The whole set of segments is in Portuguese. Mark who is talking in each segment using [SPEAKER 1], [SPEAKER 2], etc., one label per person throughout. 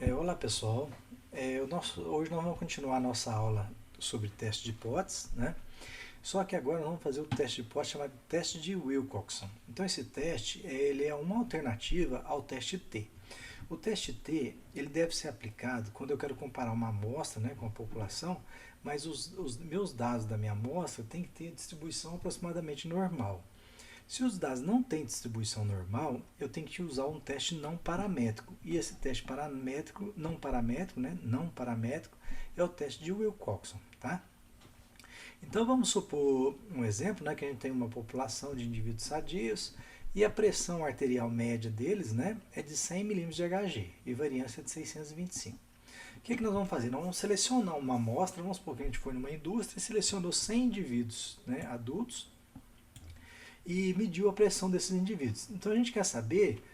[SPEAKER 1] Olá pessoal, hoje nós vamos continuar a nossa aula sobre teste de hipóteses, né? Só que agora nós vamos fazer o teste de hipótese chamado teste de Wilcoxon. Então esse teste ele é uma alternativa ao teste T. O teste T ele deve ser aplicado quando eu quero comparar uma amostra, né, com a população, mas os meus dados da minha amostra têm que ter distribuição aproximadamente normal. Se os dados não têm distribuição normal, eu tenho que usar um teste não paramétrico. E esse teste paramétrico, não paramétrico, é o teste de Wilcoxon, tá? Então vamos supor um exemplo, né, que a gente tem uma população de indivíduos sadios e a pressão arterial média deles, né, é de 100 milímetros de Hg e variância de 625. O que nós vamos fazer? Nós vamos selecionar uma amostra, vamos supor que a gente foi numa indústria e selecionou 100 indivíduos, né, adultos, e mediu a pressão desses indivíduos. Então a gente quer saber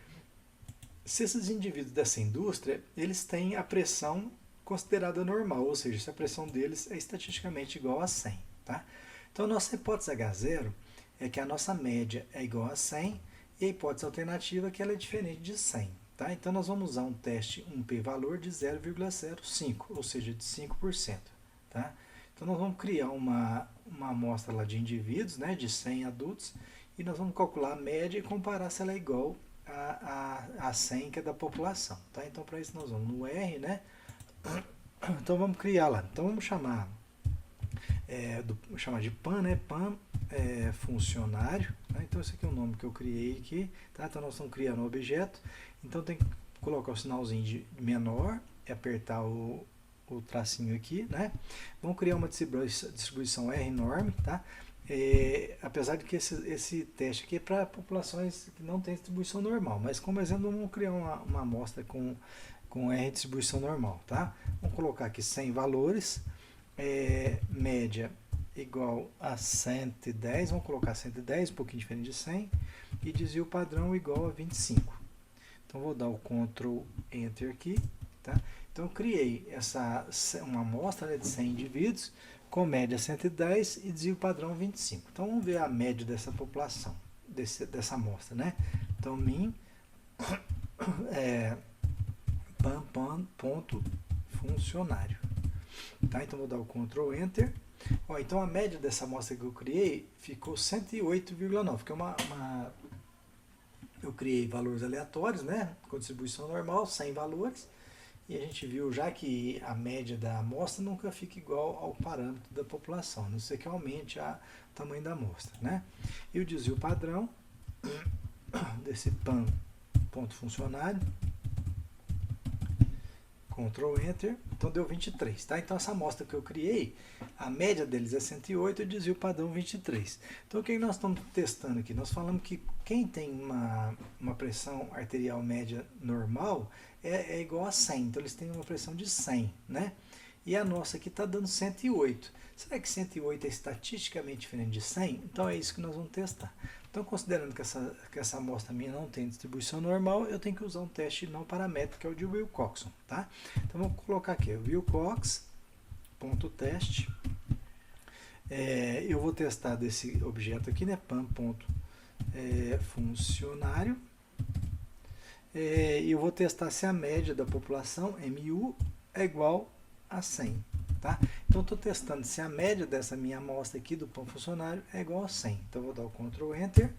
[SPEAKER 1] se esses indivíduos dessa indústria eles têm a pressão considerada normal, ou seja, se a pressão deles é estatisticamente igual a 100. Tá? Então a nossa hipótese H0 é que a nossa média é igual a 100 e a hipótese alternativa é que ela é diferente de 100. Tá? Então nós vamos usar um teste, um p-valor de 0,05, ou seja, de 5%. Tá? Então nós vamos criar uma amostra lá de indivíduos, né, de 100 adultos, e nós vamos calcular a média e comparar se ela é igual a 100, que é da população. Tá? Então, para isso, nós vamos no R, né? Então, vamos criar lá. Então, vamos chamar, chamar de PAN, né? PAN funcionário. Tá? Então, esse aqui é o nome que eu criei aqui. Tá? Então, nós estamos criando um objeto. Então, tem que colocar o sinalzinho de menor e apertar o tracinho aqui, né? Vamos criar uma distribuição R norme, tá? Apesar de que esse teste aqui é para populações que não têm distribuição normal, mas como exemplo vamos criar uma amostra com R distribuição normal, tá? Vamos colocar aqui 100 valores, média igual a 110, vamos colocar 110, um pouquinho diferente de 100, e desvio padrão igual a 25. Então vou dar o Ctrl Enter aqui, tá? Então eu criei uma amostra, né, de 100 indivíduos, com média 110 e desvio padrão 25. Então vamos ver a média dessa população, dessa amostra, né? Então min ponto funcionário. Tá? Então vou dar o Ctrl Enter. Ó, então a média dessa amostra que eu criei ficou 108,9, que é eu criei valores aleatórios, né? Com distribuição normal, 100 valores. E a gente viu já que a média da amostra nunca fica igual ao parâmetro da população, a não ser que aumente o tamanho da amostra. Né? E o desvio padrão desse PAN ponto funcionário, Ctrl Enter, então deu 23. Tá? Então essa amostra que eu criei, a média deles é 108 e o desvio padrão 23. Então o que nós estamos testando aqui? Nós falamos que quem tem uma pressão arterial média normal é igual a 100, então eles têm uma pressão de 100, né? E a nossa aqui está dando 108. Será que 108 é estatisticamente diferente de 100? Então é isso que nós vamos testar. Então, considerando que essa amostra minha não tem distribuição normal, eu tenho que usar um teste não paramétrico, que é o de Wilcoxon. Tá? Então, vamos colocar aqui, Wilcox.teste. Eu vou testar desse objeto aqui, né? Pan.funcionário. E eu vou testar se a média da população, MU, é igual a 100. Tá? Então, estou testando se a média dessa minha amostra aqui do PAN funcionário é igual a 100. Então, vou dar o Ctrl Enter.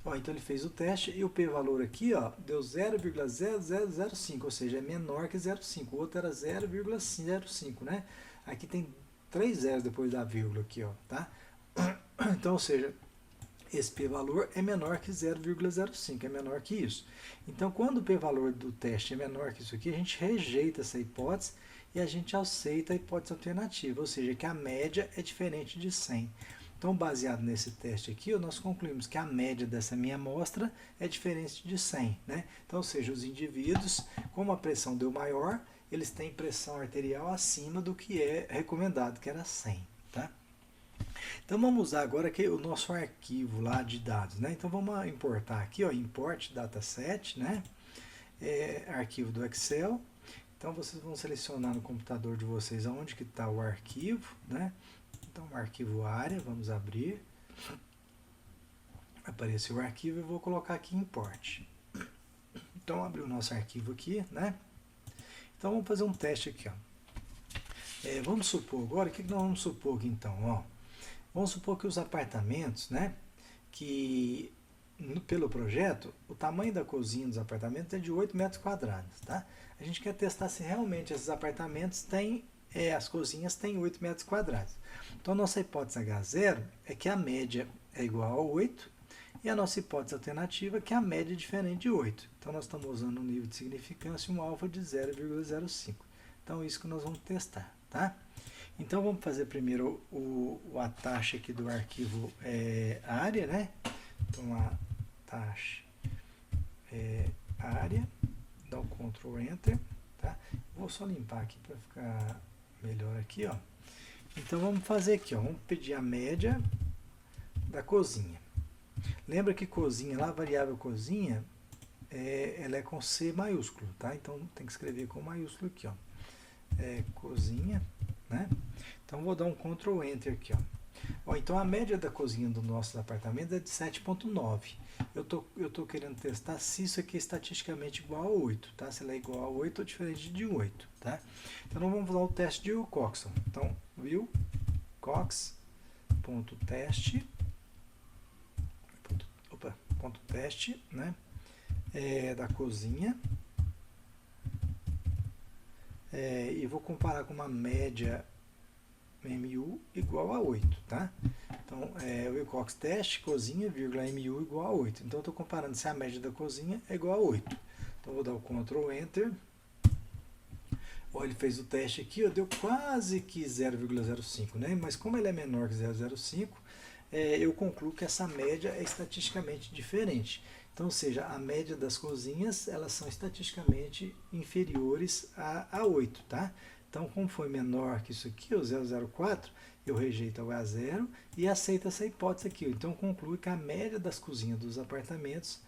[SPEAKER 1] Ó, então, ele fez o teste e o p-valor aqui ó, deu 0,0005, ou seja, é menor que 0,5. O outro era 0,05, né? Aqui tem 3 zeros depois da vírgula aqui, ó, tá? Então, ou seja, esse p-valor é menor que 0,05, é menor que isso. Então, quando o p-valor do teste é menor que isso aqui, a gente rejeita essa hipótese e a gente aceita a hipótese alternativa, ou seja, que a média é diferente de 100. Então, baseado nesse teste aqui, nós concluímos que a média dessa minha amostra é diferente de 100. Né? Então, ou seja, os indivíduos, como a pressão deu maior, eles têm pressão arterial acima do que é recomendado, que era 100. Tá? Então vamos usar agora aqui o nosso arquivo lá de dados, né? Então vamos importar aqui, ó, import dataset, né? Arquivo do Excel. Então vocês vão selecionar no computador de vocês aonde que está o arquivo, né? Então o arquivo área, vamos abrir. Apareceu o arquivo e eu vou colocar aqui import. Então abrir o nosso arquivo aqui, né? Então vamos fazer um teste aqui, ó. Vamos supor agora, o que nós vamos supor aqui então? Ó, vamos supor que os apartamentos, né, que pelo projeto, o tamanho da cozinha dos apartamentos é de 8 metros quadrados, tá? A gente quer testar se realmente esses apartamentos têm, as cozinhas têm 8 metros quadrados. Então, nossa hipótese H0 é que a média é igual a 8 e a nossa hipótese alternativa é que a média é diferente de 8. Então, nós estamos usando um nível de significância e um alfa de 0,05. Então, isso que nós vamos testar, tá? Então, vamos fazer primeiro a taxa aqui do arquivo área, né? Então, a taxa área, dá o Ctrl Enter, tá? Vou só limpar aqui para ficar melhor aqui, ó. Então, vamos fazer aqui, ó. Vamos pedir a média da cozinha. Lembra que cozinha, lá a variável cozinha, ela é com C maiúsculo, tá? Então, tem que escrever com maiúsculo aqui, ó. Cozinha, né? Então, vou dar um Ctrl Enter aqui, ó. Ó, então, a média da cozinha do nosso apartamento é de 7,9. Eu tô querendo testar se isso aqui é estatisticamente igual a 8, tá? Se ela é igual a 8 ou diferente de 8, tá? Então, nós vamos usar o teste de Wilcoxon. Então, Wilcox.teste, teste, né? Da cozinha. E vou comparar com uma média MU igual a 8, tá? Então, o Wilcox teste, cozinha, vírgula, MU igual a 8. Então, eu estou comparando se a média da cozinha é igual a 8. Então, vou dar o Ctrl Enter. Ó, ele fez o teste aqui, ó, deu quase que 0,05, né? Mas como ele é menor que 0,05, eu concluo que essa média é estatisticamente diferente. Então, ou seja, a média das cozinhas, elas são estatisticamente inferiores a 8, tá? Então, como foi menor que isso aqui, o 0,04, eu rejeito o H0 e aceito essa hipótese aqui. Então, conclui que a média das cozinhas dos apartamentos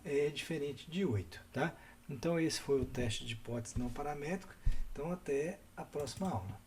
[SPEAKER 1] é diferente de 8, tá? Então, esse foi o teste de hipótese não paramétrica. Então, até a próxima aula.